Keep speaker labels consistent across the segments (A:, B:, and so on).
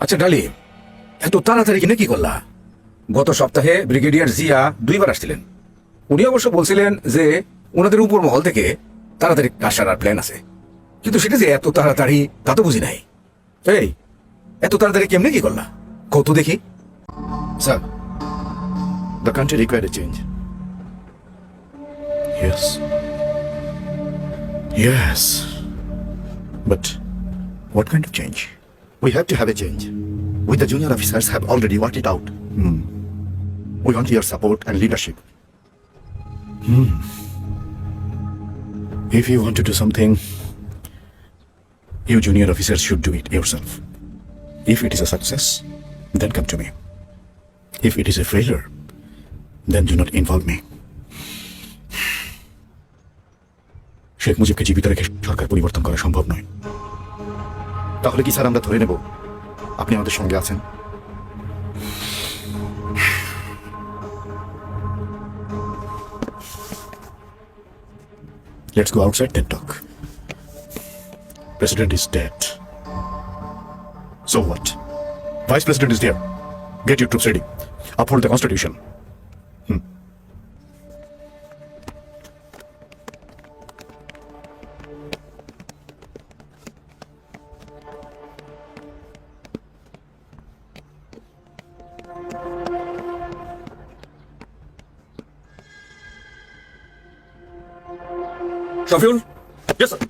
A: আচ্ছা ডালি, এত তাড়াতাড়ি কিনে কি করলা? গত সপ্তাহে ব্রিগেডিয়ার জিয়া 2বার আসছিলেন। উনি অবশ্য বলছিলেন যে ওনাদের উপর মহল থেকে তাড়াতাড়ি কাজ সারার প্ল্যান আছে, কিন্তু সেটা যে এত তাড়াতাড়ি তা তো বুঝি নাই। এই এত তাড়াতাড়ি কেমনে কি করলা কত দেখি।
B: Sir, the country required a change. Yes. Yes. But what kind of change? We have to have a change. We, the junior officers, have already worked it out. We want your support and leadership. If you want to do something, you junior officers should do it yourself. If it is a success, then come to me. If it is a failure, then do not involve me. Sheikh মুজিবকে জীবিত রেখে সরকার পরিবর্তন করা সম্ভব নয়। তাহলে কি sir আমরা ধরে নেব আপনি আমাদের সঙ্গে আছেন? Let's go outside then talk. President is dead. So what? Vice President is there. Get your troops ready. Uphold the Constitution.
C: Shafiul, yes sir.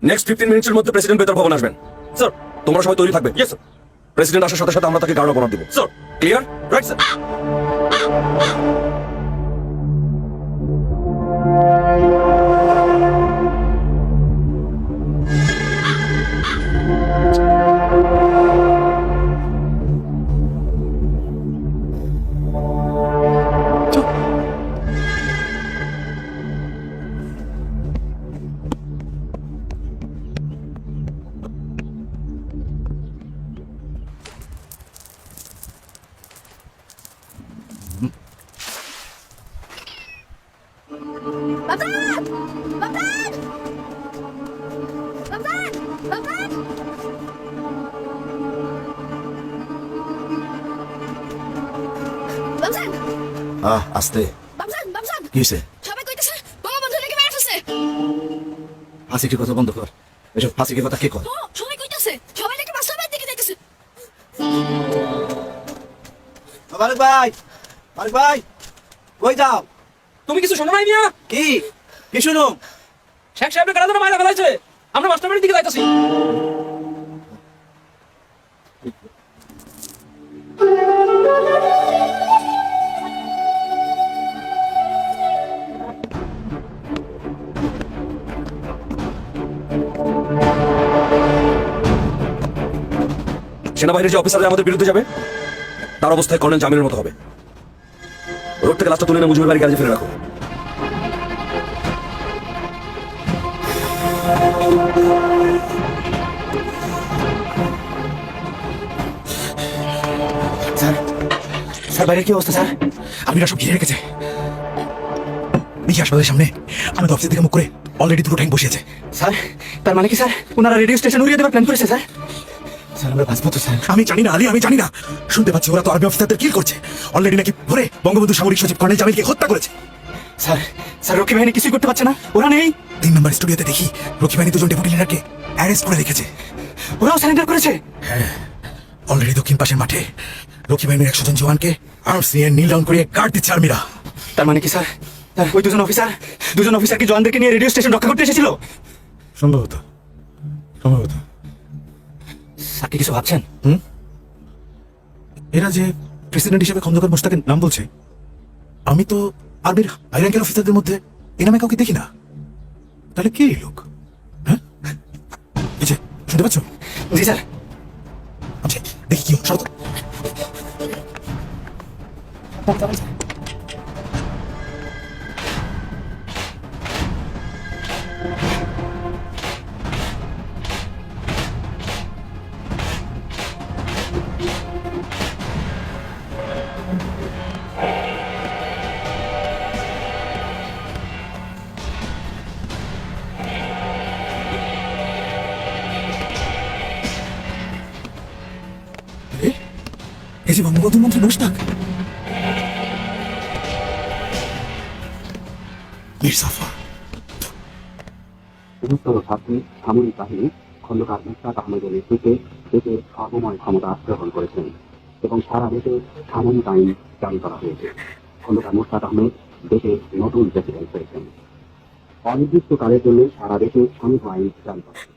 C: Next 15 মিনিটের মধ্যে প্রেসিডেন্ট বেতার ভবন আসবেন। স্যার, তোমরা সবাই তৈরি থাকবে। Yes sir. প্রেসিডেন্ট আসার সাথে সাথে আমরা তাকে গার্ড অফ অনার দিব। Sir, clear? Right sir.
D: Baban! Baban! Baban! Baban! Baban!
B: আস্তে।
D: বাবান! বাবান!
B: কি হয়েছে?
D: সবাই কইতেছে বঙ্গবন্ধু লেগে মেরে ফেলছে।
B: হাসিটির কথা বন্ধ কর। এসব হাসিটির কথা কে কর?
D: ও, সবাই কইতেছে সবাই লেগে বাস্তবের দিকে যাইতেছে।
E: মালিক ভাই, মালিক ভাই, কই যাও?
C: তুমি কিছু শোনো নাই মিয়া?
E: কি কি শুনো?
C: শেখ সাহেবের কারা যেন মাইরা ফেলাইছে। আমরা মাস্টার বাড়ির দিকে যাইতাছি। সেনাবাহিনীর যে অফিসাররা আমাদের বিরুদ্ধে যাবে তার অবস্থায় কর্নেল জামিলের মতো হবে। রোড থেকে লাশটা তুলে এনে মুজিবের বাড়ি গ্যারেজে ফেলে রাখো।
B: স্যার, স্যার বাইরের কি অবস্থা স্যার? আর্মিরা সব ঘিরে রেখেছে। দেখি হাসপাতালের সামনে আমাদের অফিসের দিকে মুখ করে অলরেডি দুটো ট্যাঙ্ক বসিয়েছে।
E: স্যার, তার মানে কি স্যার ওনারা রেডিও স্টেশন উড়িয়ে দেবার প্ল্যান করেছে স্যার?
B: স্যার আমরা বাঁচবো তো স্যার? আমি জানি না আলী, আমি জানি না। শুনতে পাচ্ছি ওরা তো আর্মি অফিসারদের কিল করছে। অলরেডি নাকি ভোরে বঙ্গবন্ধু সামরিক সচিব কর্নেল জামিলকে হত্যা করেছে।
E: স্যার, স্যার রক্ষী বাহিনী কিছুই করতে পারছে না, ওরা নেই।
B: 3 নম্বর স্টুডিওতে দেখি রক্ষী বাহিনী দুজন ডেপুটি লিডারকে অ্যারেস্ট করে রেখেছে।
E: ওরাও সারেন্ডার করেছে?
B: অলরেডি দক্ষিণ পাশের মাঠে রক্ষী বাহিনীর 100 জন জওয়ানকে আর্মস নিয়ে নীল ডাউন করে গার্ড দিচ্ছে আর্মিরা।
E: তার মানে কি স্যার ওই দুজন অফিসার কি জওয়ানদেরকে নিয়ে রেডিও স্টেশন রক্ষা করতে এসেছিল?
B: সম্ভবত, সম্ভবত।
E: স্যার কি কিছু ভাবছেন?
B: এরা যে প্রেসিডেন্ট হিসেবে খন্দকার মোশতাকের নাম বলছে, আমি তো আর্মির হাই র্যাঙ্কের অফিসারদের মধ্যে এই নামে কাউকে দেখি না। তাহলে কে এই লোক? হ্যাঁ, এই যে শুনতে পাচ্ছ?
E: জি স্যার।
B: আচ্ছা দেখি কি শরৎ। এই যে বঙ্গবন্ধু মন্ত্রী মুশতাক, মীর জাফর।
F: বৃহত্তর ছাত্রী সামরিক বাহিনী খন্দকার মুশতাক আহমেদের নেতৃত্বে দেশের সর্বময় ক্ষমতা গ্রহণ করেছেন এবং সারা দেশে সামরিক আইন জারি করা হয়েছে। খন্দকার মুশতাক আহমেদ দেশের নতুন প্রেসিডেন্ট হয়েছেন। অনির্দিষ্টকালের জন্য সারা দেশে সামরিক আইন জারি করা হয়েছে।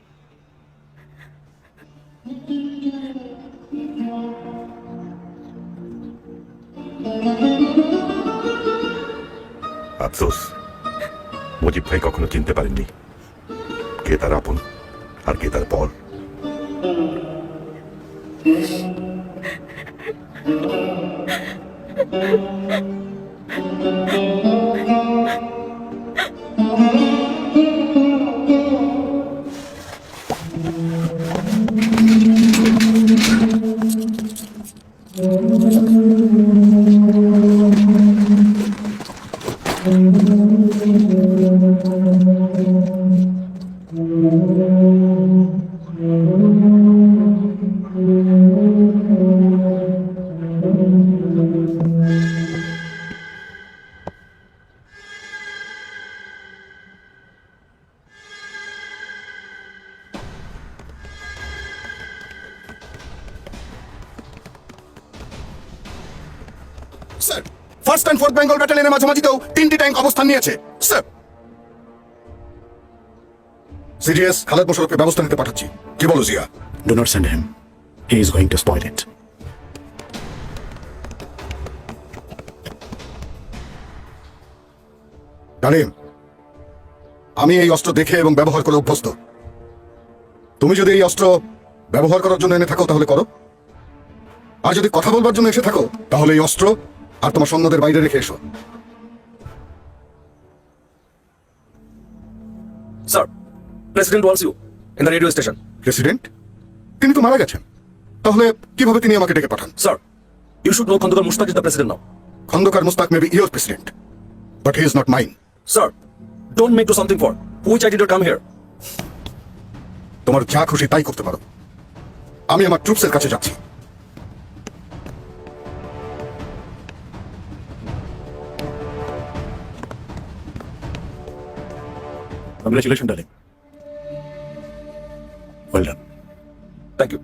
G: আফসোস, মুজিব ভাই কখনো চিনতে পারেননি কে তার আপন আর কে তার পর।
H: Sir, first and fourth Bengal ব্যাটালিয়নের মাঝামাঝিতেও 3টি ট্যাঙ্ক অবস্থান নিয়েছে স্যার। সিডিএস খালেদ মোশাররফকে ব্যবস্থা নিতে পাঠাচ্ছি। কি বলো Zia?
B: Do not send him. He is going to spoil it.
H: ডালিম, আমি এই অস্ত্র দেখে এবং ব্যবহার করে অভ্যস্ত। তুমি যদি এই অস্ত্র ব্যবহার করার জন্য এনে থাকো তাহলে করো, আর যদি কথা বলবার জন্য এসে থাকো তাহলে এই অস্ত্র আর তোমার সৈন্যদের বাইরে রেখে এসো।
C: Sir, president wants you in the radio station.
H: President? তিনি তো মারা গেছেন, তাহলে কিভাবে তিনি আমাকে ডেকে পাঠান?
C: Sir, you should know Khondaker Mushtaq is the president now.
H: Khondaker Mushtaq may be your president, but he is not mine.
C: Sir, don't make to something for which I did not come here.
H: তোমার যা খুশি তাই করতে পারো, আমি আমার ট্রুপসের কাছে যাচ্ছি।
B: Congratulations, darling. Well done.
C: Thank you.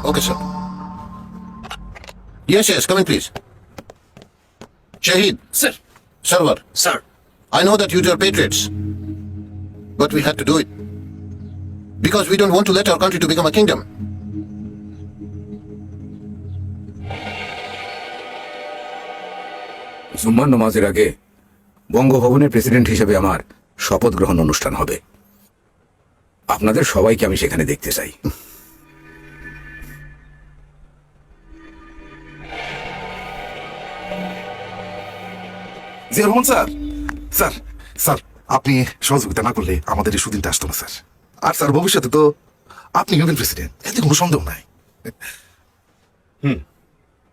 H: Okay, sir. Yes, come in, please. Shahid.
C: Sir.
H: Sarwar.
C: Sir.
H: I know that you are patriots, but we had to do it because we don't want to let our country to become a kingdom.
A: জুম্মার নামাজের আগে বঙ্গভবনের president হিসেবে আমার শপথ গ্রহণ অনুষ্ঠান হবে। আপনাদের সবাইকে আমি সেখানে দেখতে চাই।
B: Zia Rahman sir, sir, sir, আপনি সহযোগিতা না করলে আমাদের এই সুদিনটা আসতো না স্যার। আর স্যার, ভবিষ্যতে তো আপনি হবেন প্রেসিডেন্ট, এতে কোনো সন্দেহ নাই।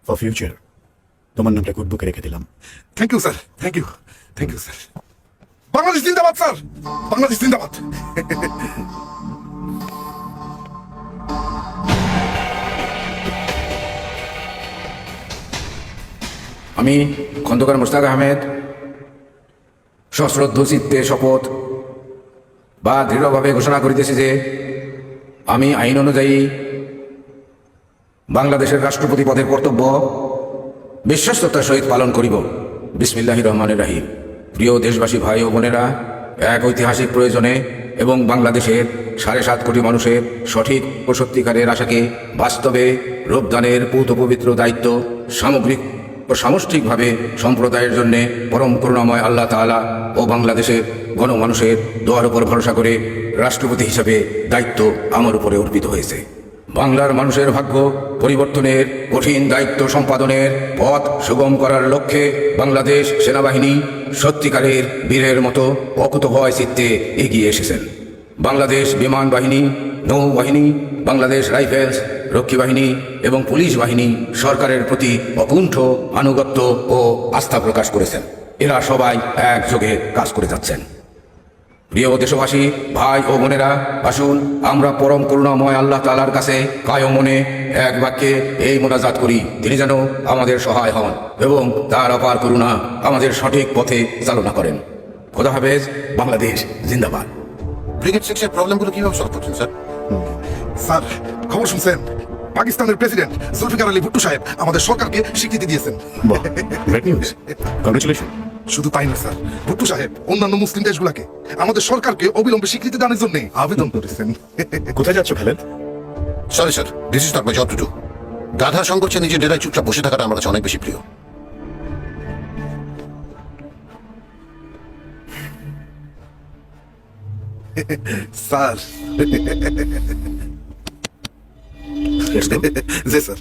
B: ফর ফিউচার তোমার নামটা গুড বুকে রেখে দিলাম। Thank you sir, thank you, thank you sir. Bangladesh জিন্দাবাদ স্যার, বাংলাদেশ জিন্দাবাদ।
A: আমি খন্দকার মুশতাক আহমেদ সশ্রদ্ধ চিত্তে শপথ বা দৃঢ়ভাবে ঘোষণা করিতেছি যে আমি আইন অনুযায়ী বাংলাদেশের রাষ্ট্রপতি পদের কর্তব্য বিশ্বস্ততার সহিত পালন করিব। বিসমিল্লাহির রহমানির রহিম। প্রিয় দেশবাসী ভাই ও বোনেরা, এক ঐতিহাসিক প্রয়োজনে এবং বাংলাদেশের 7.5 কোটি মানুষের সঠিক ও সত্যিকারের আশাকে বাস্তবে রূপদানের পূত পবিত্র দায়িত্ব সামগ্রিক ও সামষ্টিকভাবে সম্প্রদায়ের জন্য পরম করুণাময় আল্লাহ তাআলা ও বাংলাদেশের গণমানুষের দোয়ার উপর ভরসা করে রাষ্ট্রপতি হিসাবে দায়িত্ব আমার উপরে অর্পিত হয়েছে। বাংলার মানুষের ভাগ্য পরিবর্তনের কঠিন দায়িত্ব সম্পাদনের পথ সুগম করার লক্ষ্যে বাংলাদেশ সেনাবাহিনী সত্যিকারের বীরের মতো অকুতভয় চিত্তে এগিয়ে এসেছেন। বাংলাদেশ বিমান বাহিনী, নৌবাহিনী, বাংলাদেশ রাইফেলস, রক্ষী বাহিনী এবং পুলিশ বাহিনী সরকারের প্রতি অকুণ্ঠ আনুগত্য ও আস্থা প্রকাশ করেছেন। এরা সবাই একযোগে কাজ করে যাচ্ছেন। প্রিয় দেশবাসী, ভাই ও বোনেরা, আসুন আমরা পরম করুণাময় আল্লাহ তাআলার কাছে কায়ম মনে এক বাক্যে এই মোনাজাত করি, তিনি যেন আমাদের সহায় হন এবং তার অপার করুণা আমাদের সঠিক পথে চালনা করেন। খোদা হাফেজ। বাংলাদেশ জিন্দাবাদ।
H: ব্রিগেড সিক্সের প্রবলেমগুলো কিভাবে সলভ করছেন স্যার? স্যার, খবর শুনছেন? পাকিস্তানের প্রেসিডেন্ট জুলফিকার আলী ভুট্টো সাহেব আমাদের সরকারকে স্বীকৃতি দিয়েছেন।
B: Great news, congratulation.
H: শুধু তাই না স্যার, ভুট্টো সাহেব অন্যান্য মুসলিম দেশগুলোকে আমাদের সরকারকে অবিলম্বে স্বীকৃতি দানের জন্য আবেদন করেছেন।
B: কোথায় যাচ্ছ Khaled?
I: Sorry sir, this is not my job to do. গাধা সংকোচে নিজের ডেরায় চুপচাপ বসে থাকাটা আমার কাছে অনেক বেশি প্রিয়।
H: Sir, G sir.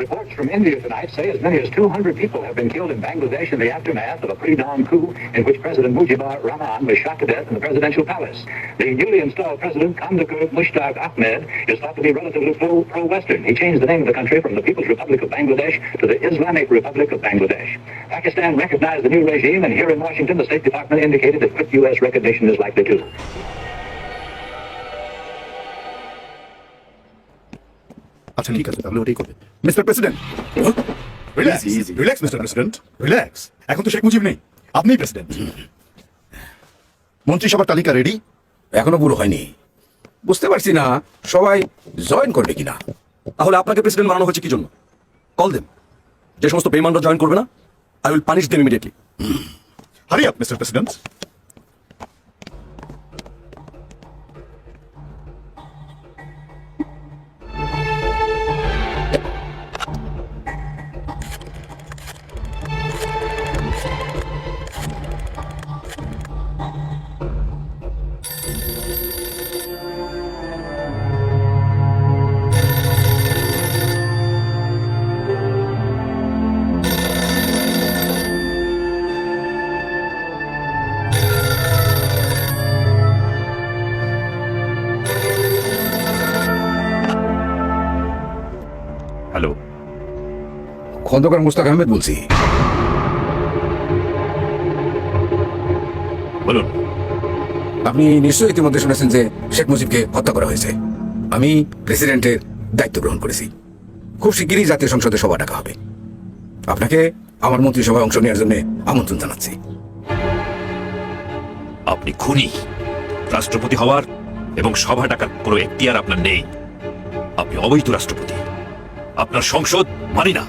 J: Reports from India tonight say as many as 200 people have been killed in Bangladesh in the aftermath of a pre-dawn coup in which President Mujibur Rahman was shot to death in the presidential palace. The newly installed president, Kandakar Mushtaq Ahmed, is thought to be relatively pro-Western. He changed the name of the country from the People's Republic of Bangladesh to the Islamic Republic of Bangladesh. Pakistan recognized the new regime, and here in Washington, the State Department indicated that quick U.S. recognition is likely to.
B: আচ্ছা ঠিক আছে, তাহলে ওটাই করবে। Mister president, relax relax mister president, relax. এখন তো শেখ মুজিব নেই, আপনিই প্রেসিডেন্ট।
H: মন্ত্রিসভার তালিকা রেডি?
A: এখনো পুরো হয়নি, বুঝতে পারছি না সবাই জয়েন করবে কিনা।
C: তাহলে আপনাকে প্রেসিডেন্ট বানানো হয়েছে কি জন্য? কল দেন। যে সমস্ত বেইমানরা জয়েন করবে না, I will punish them immediately.
B: Hurry up mister president.
G: Hello,
A: Khondaker Mostaq Ahmed বলছি।
G: বলুন।
A: আপনি নিশ্চয়ই ইতিমধ্যে শুনেছেন যে শেখ মুজিবকে হত্যা করা হয়েছে। আমি প্রেসিডেন্টের দায়িত্ব গ্রহণ করেছি। খুব শিগগিরই জাতীয় সংসদে সভা ডাকা হবে। আপনাকে আমার মন্ত্রিসভায় অংশ নেওয়ার জন্য আমন্ত্রণ জানাচ্ছি।
K: আপনি খুনি। রাষ্ট্রপতি হওয়ার এবং সভা ডাকার কোনো এখতিয়ার আপনার নেই। আপনি অবৈধ রাষ্ট্রপতি। আপনার সংসদ মানি না,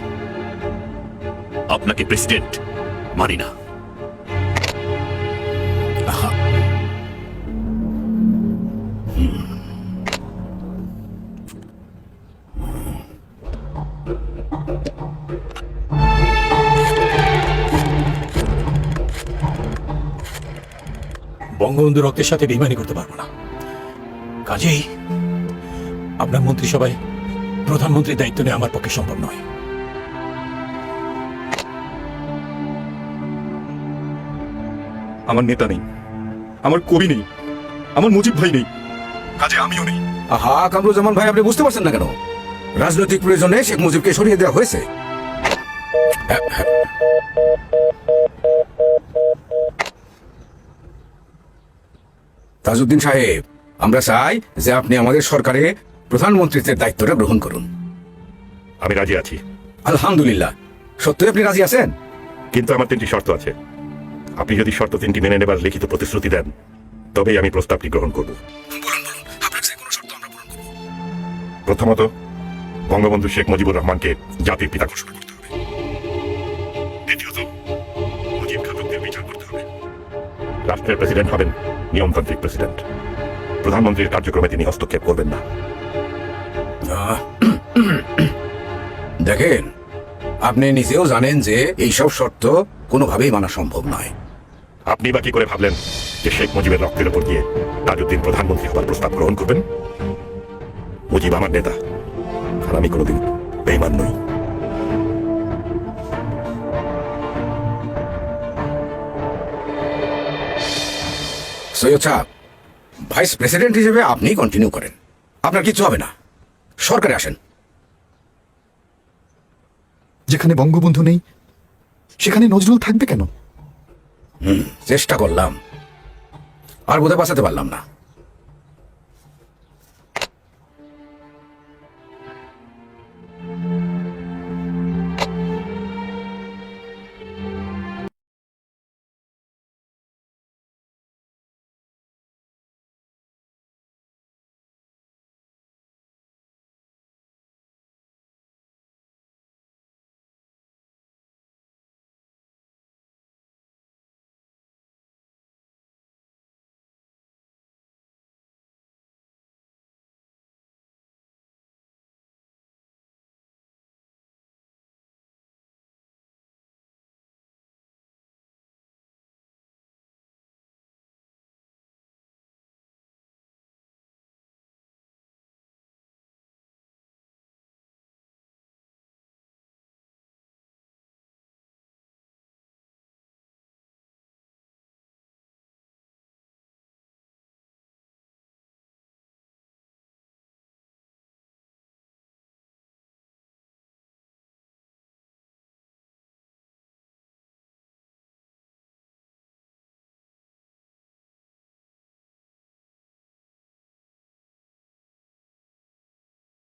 K: আপনাকে প্রেসিডেন্ট মানি না।
B: বঙ্গবন্ধু রক্তের সাথে বেইমানি করতে পারবো না। কাজেই আপনার মন্ত্রিসভায় প্রধানমন্ত্রীর দায়িত্ব নেওয়া আমার পক্ষে সম্ভব নয়।
G: আমার নেতা নেই, আমার কবি নেই, আমার মুজিব ভাই নেই, কাজে আমিও নেই।
A: আহা কামরুজ্জামান ভাই, আপনি বুঝতে পারছেন না কেন? রাজনৈতিক প্রয়োজনে শেখ মুজিবকে সরিয়ে দেওয়া হয়েছে। তাজউদ্দিন সাহেব, আমরা চাই যে আপনি আমাদের সরকারে প্রধানমন্ত্রীত্বের দায়িত্বটা গ্রহণ করুন।
G: আমি রাজি আছি।
A: আলহামদুলিল্লাহ। সত্যি আপনি রাজি আছেন?
G: কিন্তু আমার 3টি শর্ত আছে। আপনি যদি শর্ত 3টি মেনে নেবার লিখিত প্রতিশ্রুতি দেন, তবেই আমি প্রস্তাবটি গ্রহণ করব। প্রথমত, বঙ্গবন্ধু শেখ মুজিবুর রহমানকে জাতির পিতা ঘোষণা করতে হবে। দ্বিতীয়ত, মুজিব ঘাতকদের বিচার করতে হবে। রাষ্ট্রের প্রেসিডেন্ট হবেন নিয়মতান্ত্রিক প্রেসিডেন্ট। প্রধানমন্ত্রীর কার্যক্রমে তিনি হস্তক্ষেপ করবেন না।
A: দেখেন, আপনি নিজেও জানেন যে এইসব শর্ত কোনোভাবেই মানা সম্ভব নয়।
G: আপনি বা কি করে ভাবলেন যে শেখ মুজিবের রক্তের উপর দিয়ে তাজউদ্দিন প্রধানমন্ত্রী হবার প্রস্তাব গ্রহণ করবেন? মুজিব আমার নেতা, আর আমি কোনোদিন বেঈমান নই।
A: সৈয়দ সাহেব, ভাইস প্রেসিডেন্ট হিসেবে আপনিই কন্টিনিউ করেন। আপনার কিচ্ছু হবে না। সরকারে আসেন।
H: যেখানে বঙ্গবন্ধু নেই সেখানে নজরুল থাকবে কেন?
A: চেষ্টা করলাম। আর বোধহয় বাঁচাতে পারলাম না।